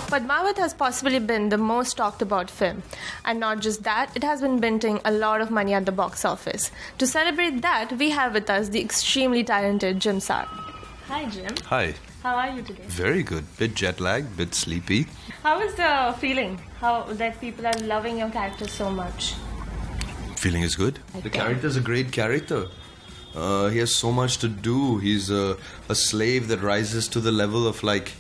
Padmaavat has possibly been the most talked about film. And not just that, it has been minting a lot of money at the box office. To celebrate that, we have with us the extremely talented Jim Sarbh. Hi, Jim. Hi. How are you today? Very good. Bit jet lagged, bit sleepy. How is the feeling? How that people are loving your character so much? Feeling is good. The character's a great character. He has so much to do. He's a slave that rises to the level of like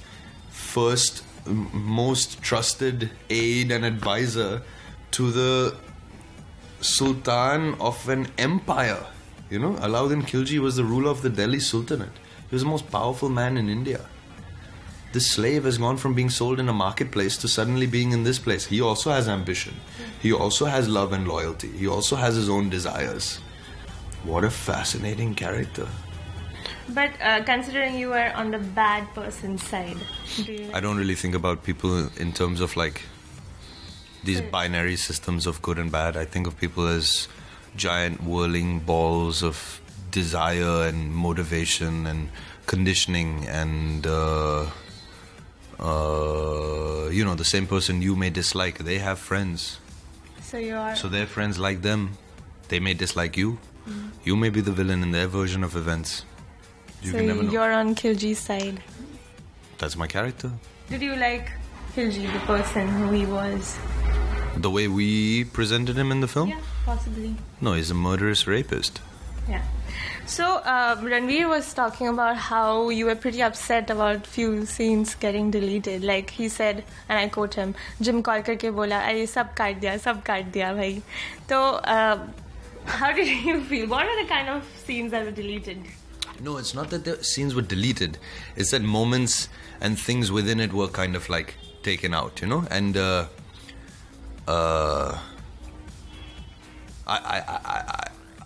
first most trusted aide and advisor to the Sultan of an empire. You know, Alauddin Khilji was the ruler of the Delhi Sultanate. He was the most powerful man in India. This slave has gone from being sold in a marketplace to suddenly being in this place. He also has ambition. He also has love and loyalty. He also has his own desires. What a fascinating character. But considering you were on the bad person's side, I don't really think about people in terms of like these binary systems of good and bad. I think of people as giant whirling balls of desire and motivation and conditioning and the same person you may dislike, they have friends, so their friends like them, they may dislike you. You may be the villain in their version of events. You can never know. You're on Khilji's side. That's my character. Did you like Khilji, the person who he was? The way we presented him in the film? Yeah, possibly. No, he's a murderous rapist. Yeah. So, Ranveer was talking about how you were pretty upset about few scenes getting deleted. Like he said, and I quote him, Jim call karke bola, "Arey sab kaat diya bhai." So, how did you feel? What are the kind of scenes that were deleted? No, it's not that the scenes were deleted. It's that moments and things within it were kind of like taken out, you know? And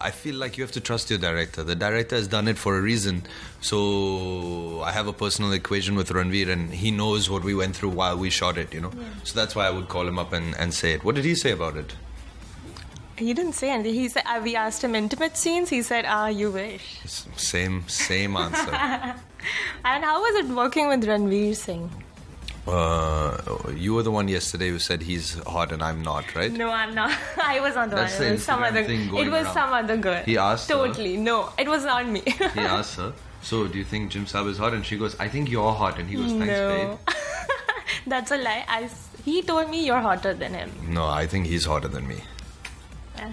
I feel like you have to trust your director. The director has done it for a reason. So I have a personal equation with Ranveer, and he knows what we went through while we shot it, you know? Yeah. So that's why I would call him up and say it. What did he say about it? He didn't say anything. He said, we asked him intimate scenes. He said, you wish. Same answer. And how was it working with Ranveer Singh? You were the one yesterday who said he's hot and I'm not, right? No, I'm not. I was on the That's one. the It was some other. thing going It was around. some other girl. He asked totally. her. No, it was not me. He asked her, so do you think Jim Sarbh is hot? And she goes, I think you're hot. And he goes, thanks, No. babe. That's a lie. He told me you're hotter than him. No, I think he's hotter than me. Yeah.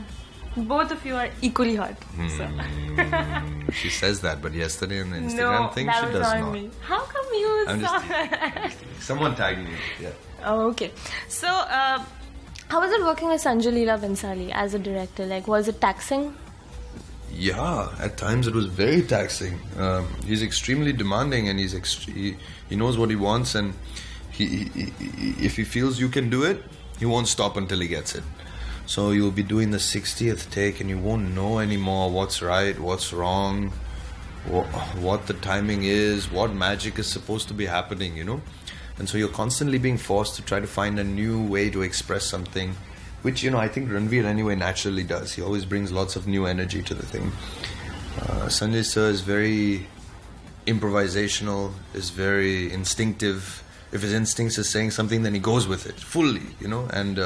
Both of you are equally hot. So. She says that, but yesterday on the Instagram thing, she does not. Me. How come you saw that? Someone tagged me. Yeah. Oh, okay. So, how was it working with Sanjay, Leela, Bhansali as a director? Like, was it taxing? Yeah, at times it was very taxing. He's extremely demanding, and he knows what he wants, and if he feels you can do it, he won't stop until he gets it. So you'll be doing the 60th take and you won't know anymore what's right, what's wrong, what the timing is, what magic is supposed to be happening, you know? And so you're constantly being forced to try to find a new way to express something, which, you know, I think Ranveer anyway naturally does. He always brings lots of new energy to the thing. Sanjay sir is very improvisational, is very instinctive. If his instincts is saying something, then he goes with it fully, you know? And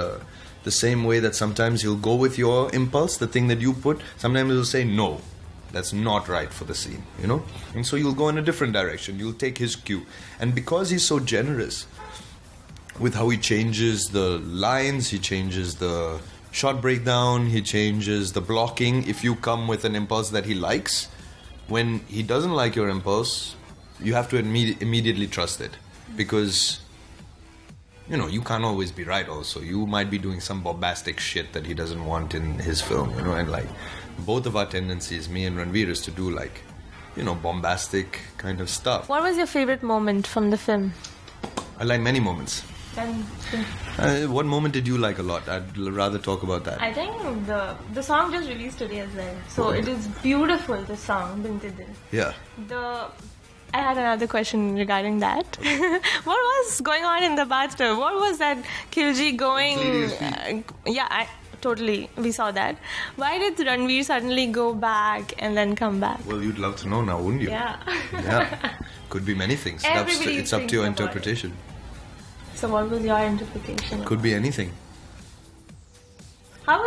the same way that sometimes he'll go with your impulse, the thing that you put, sometimes he'll say, no, that's not right for the scene, you know? And so you'll go in a different direction. You'll take his cue. And because he's so generous with how he changes the lines, he changes the shot breakdown, he changes the blocking. If you come with an impulse that he likes, when he doesn't like your impulse, you have to immediately trust it. Because, you know, you can't always be right also. You might be doing some bombastic shit that he doesn't want in his film, you know, and like both of our tendencies, me and Ranveer, is to do like, you know, bombastic kind of stuff. What was your favorite moment from the film? I like many moments. What moment did you like a lot? I'd rather talk about that. I think the song just released today as well. So it is beautiful, the song, Binte Dil. Yeah. I had another question regarding that. What was going on in the bathtub? What was that Khilji going? Totally. We saw that. Why did Ranveer suddenly go back and then come back? Well, you'd love to know now, wouldn't you? Yeah. Yeah. Could be many things. It's up to your interpretation. So what was your interpretation? Could be anything. How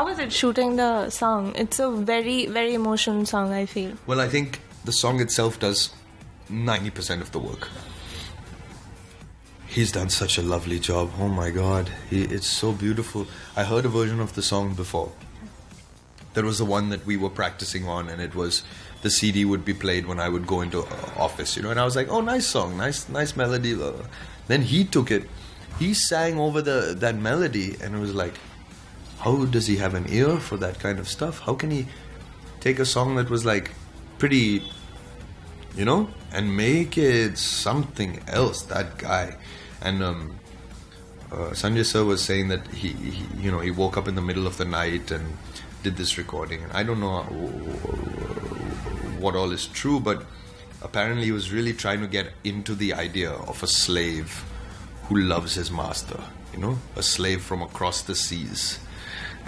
was it shooting the song? It's a very, very emotional song, I feel. Well, I think the song itself does 90% of the work. He's done such a lovely job. Oh my God, it's so beautiful. I heard a version of the song before. There was the one that we were practicing on, and it was the CD would be played when I would go into office, and I was like, oh, nice song, nice melody. Then he took it, he sang over that melody, and it was like, how does he have an ear for that kind of stuff? How can he take a song that was like pretty, and make it something else? That guy. And Sanjay sir was saying that he woke up in the middle of the night and did this recording, and I don't know what all is true, but apparently he was really trying to get into the idea of a slave who loves his master, a slave from across the seas.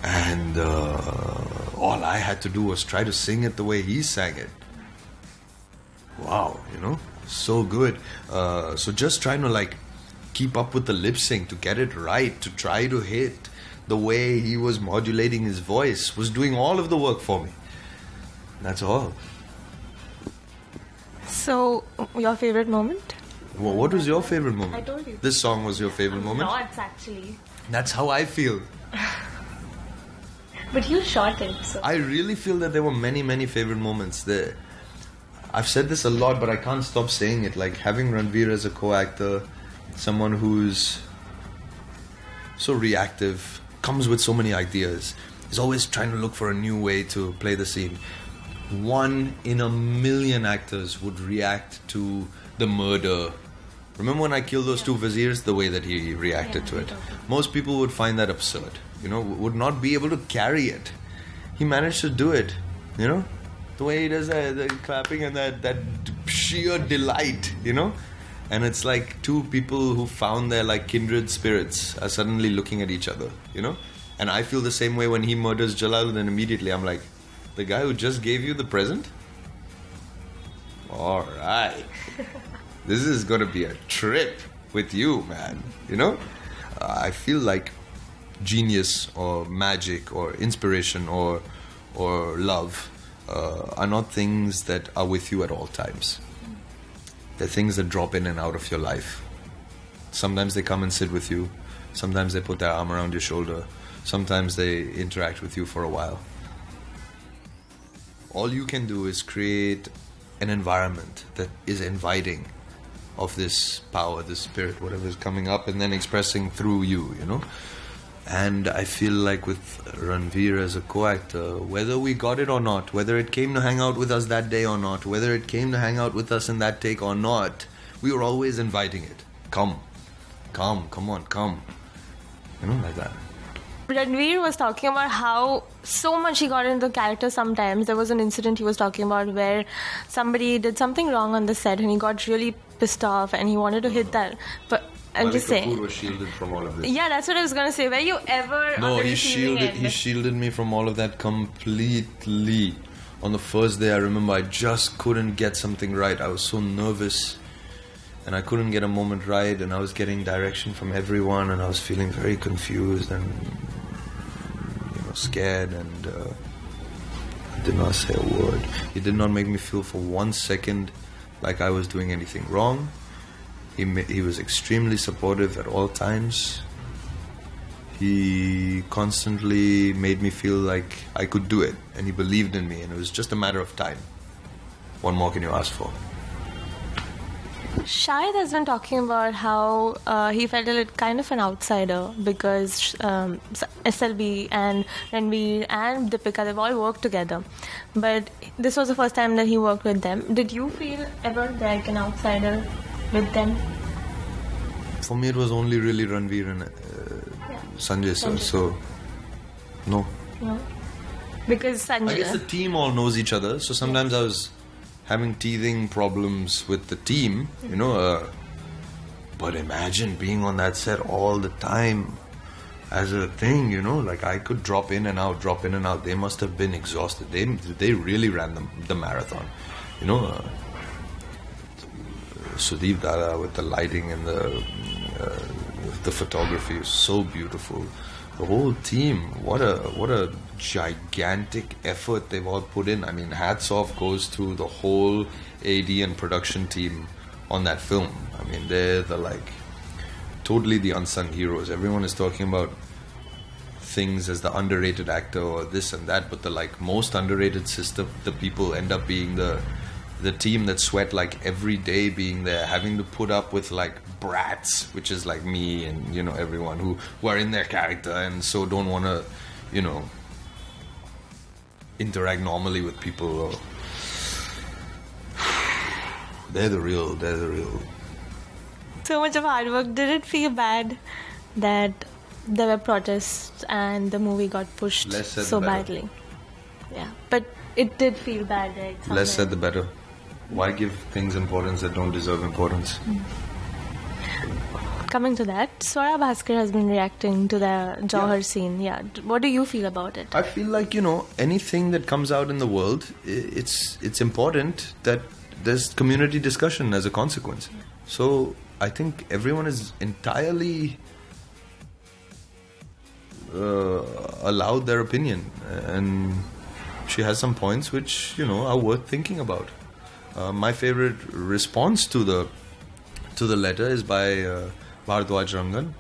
And all I had to do was try to sing it the way he sang it. Wow, so good. So just trying to keep up with the lip sync, to get it right, to try to hit the way he was modulating his voice, was doing all of the work for me. That's all. So, your favorite moment? Well, what was your favorite moment? I told you. This song was your favorite moment? Lots, actually. That's how I feel. But you shot it, so... I really feel that there were many, many favorite moments there. I've said this a lot, but I can't stop saying it. Like, having Ranveer as a co-actor, someone who's so reactive, comes with so many ideas, is always trying to look for a new way to play the scene. 1 in a million actors would react to the murder. Remember when I killed those 2 viziers? The way that he reacted to it. Most people would find that absurd, would not be able to carry it. He managed to do it, the way he does the clapping and that sheer delight, And it's like 2 people who found their kindred spirits are suddenly looking at each other, And I feel the same way when he murders Jalal, then immediately I'm like, the guy who just gave you the present? Alright. This is going to be a trip with you, man. I feel like genius or magic or inspiration or love are not things that are with you at all times. They're things that drop in and out of your life. Sometimes they come and sit with you. Sometimes they put their arm around your shoulder. Sometimes they interact with you for a while. All you can do is create an environment that is inviting of this power, this spirit, whatever is coming up, and then expressing through you, And I feel like with Ranveer as a co-actor, whether we got it or not, whether it came to hang out with us that day or not, whether it came to hang out with us in that take or not, we were always inviting it. Come on, come. Like that. Ranveer was talking about how so much he got into the character sometimes. There was an incident he was talking about where somebody did something wrong on the set and he got really pissed off and he wanted to hit that. But I'm just saying. Kapoor was shielded from all of this. Yeah, that's what I was going to say. Were you ever on the receiving end? He shielded me from all of that completely. On the first day, I remember I just couldn't get something right. I was so nervous and I couldn't get a moment right, and I was getting direction from everyone and I was feeling very confused and scared, and I did not say a word. He did not make me feel for 1 second like I was doing anything wrong. He was extremely supportive at all times. He constantly made me feel like I could do it, and he believed in me, and it was just a matter of time. What more can you ask for? Shahid has been talking about how he felt a little kind of an outsider because SLB and Ranveer and Deepika, they've all worked together. But this was the first time that he worked with them. Did you feel ever like an outsider with them? For me, it was only really Ranveer and Sanjay sir, so no. No? Because Sanjay... I guess the team all knows each other, so sometimes I was having teething problems with the team, but imagine being on that set all the time as a thing, like I could drop in and out. They must have been exhausted. They really ran the marathon, Sudeep Dada with the lighting and the The photography is so beautiful. The whole team, what a gigantic effort they've all put in. I mean, hats off goes to the whole AD and production team on that film. I mean, they're totally the unsung heroes. Everyone is talking about things as the underrated actor or this and that, but the most underrated system, the people end up being the team that sweat every day being there, having to put up with brats, which is me and everyone who are in their character and so don't want to interact normally with people. Or they're the real. So much of hard work. Did it feel bad that there were protests and the movie got pushed so badly? Yeah, but it did feel bad, right? Somewhere. Less said the better. Why give things importance that don't deserve importance? Coming to that, Swara Bhaskar has been reacting to the Jauhar scene. Yeah, what do you feel about it? I feel anything that comes out in the world, it's important that there's community discussion as a consequence. So I think everyone is entirely allowed their opinion, and she has some points which are worth thinking about. My favorite response to the letter is by Bharadwaj Rangan.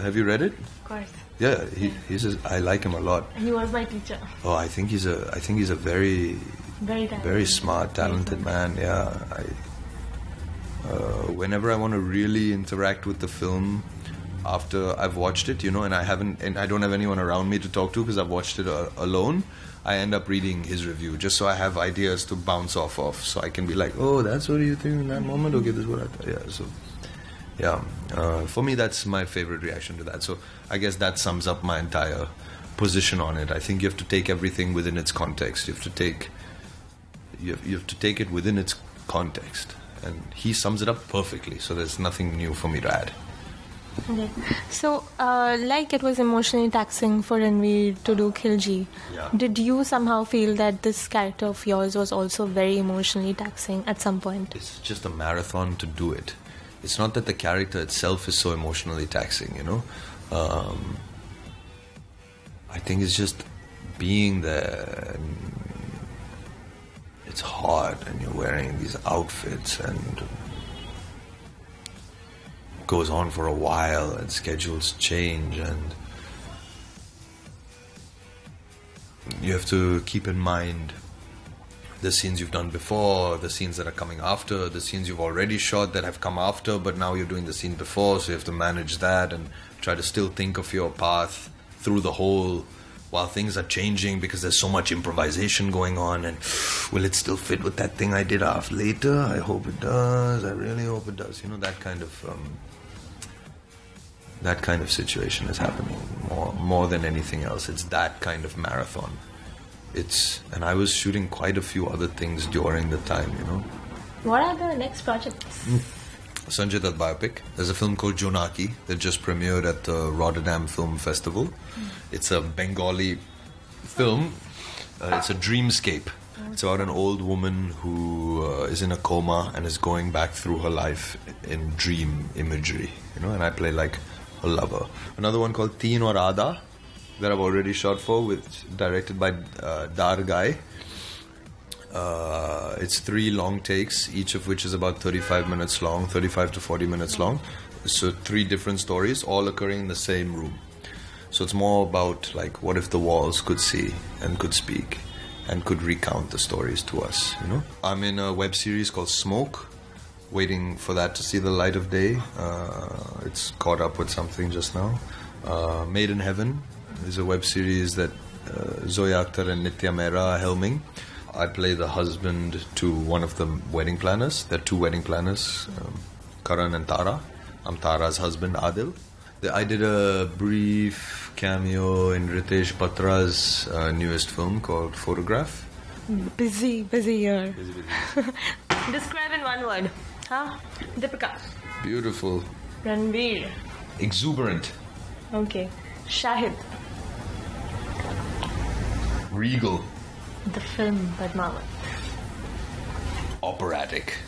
Have you read it? Of course. Yeah, I like him a lot. He was my teacher. Oh, I think he's a very very smart, talented man. Yeah, whenever I want to really interact with the film after I've watched it, and I don't have anyone around me to talk to because I've watched it alone, I end up reading his review just so I have ideas to bounce off of, so I can be like, oh, that's what you think in that moment. Okay, this is what I thought. Yeah, so yeah, for me that's my favorite reaction to that. So I guess that sums up my entire position on it. I think you have to take everything within its context. You have to take it within its context, and he sums it up perfectly. So there's nothing new for me to add. Okay. So, it was emotionally taxing for Ranveer to do Khilji. Yeah. Did you somehow feel that this character of yours was also very emotionally taxing at some point? It's just a marathon to do it. It's not that the character itself is so emotionally taxing, I think it's just being there. And it's hard, and you're wearing these outfits, and goes on for a while, and schedules change, and you have to keep in mind the scenes you've done before, the scenes that are coming after, the scenes you've already shot that have come after, but now you're doing the scene before, so you have to manage that and try to still think of your path through the whole while things are changing, because there's so much improvisation going on, and will it still fit with that thing I did off later? I hope it does. I really hope it does. That kind of situation is happening more than anything else. It's that kind of marathon. And I was shooting quite a few other things during the time, What are the next projects? Sanjay Dutt biopic. There's a film called Jonaki that just premiered at the Rotterdam Film Festival. It's a Bengali film. It's a dreamscape. It's about an old woman who is in a coma and is going back through her life in dream imagery, and I play a lover. Another one called Teen or Aadha that I've already shot for, directed by Dar Guy. It's 3 long takes, each of which is about 35 minutes long, 35 to 40 minutes long. So 3 different stories, all occurring in the same room. So it's more about what if the walls could see and could speak and could recount the stories to us, I'm in a web series called Smoke, waiting for that to see the light of day. It's caught up with something just now. Made in Heaven is a web series that Zoya Akhtar and Nitya Mehra are helming. I play the husband to one of the wedding planners. There are 2 wedding planners, Karan and Tara. I'm Tara's husband, Adil. I did a brief cameo in Ritesh Batra's newest film called Photograph. Busy year. Busy. Describe in one word. Deepika. Beautiful. Ranveer. Exuberant. Okay. Shahid. Regal. The film Padmaavat. Operatic.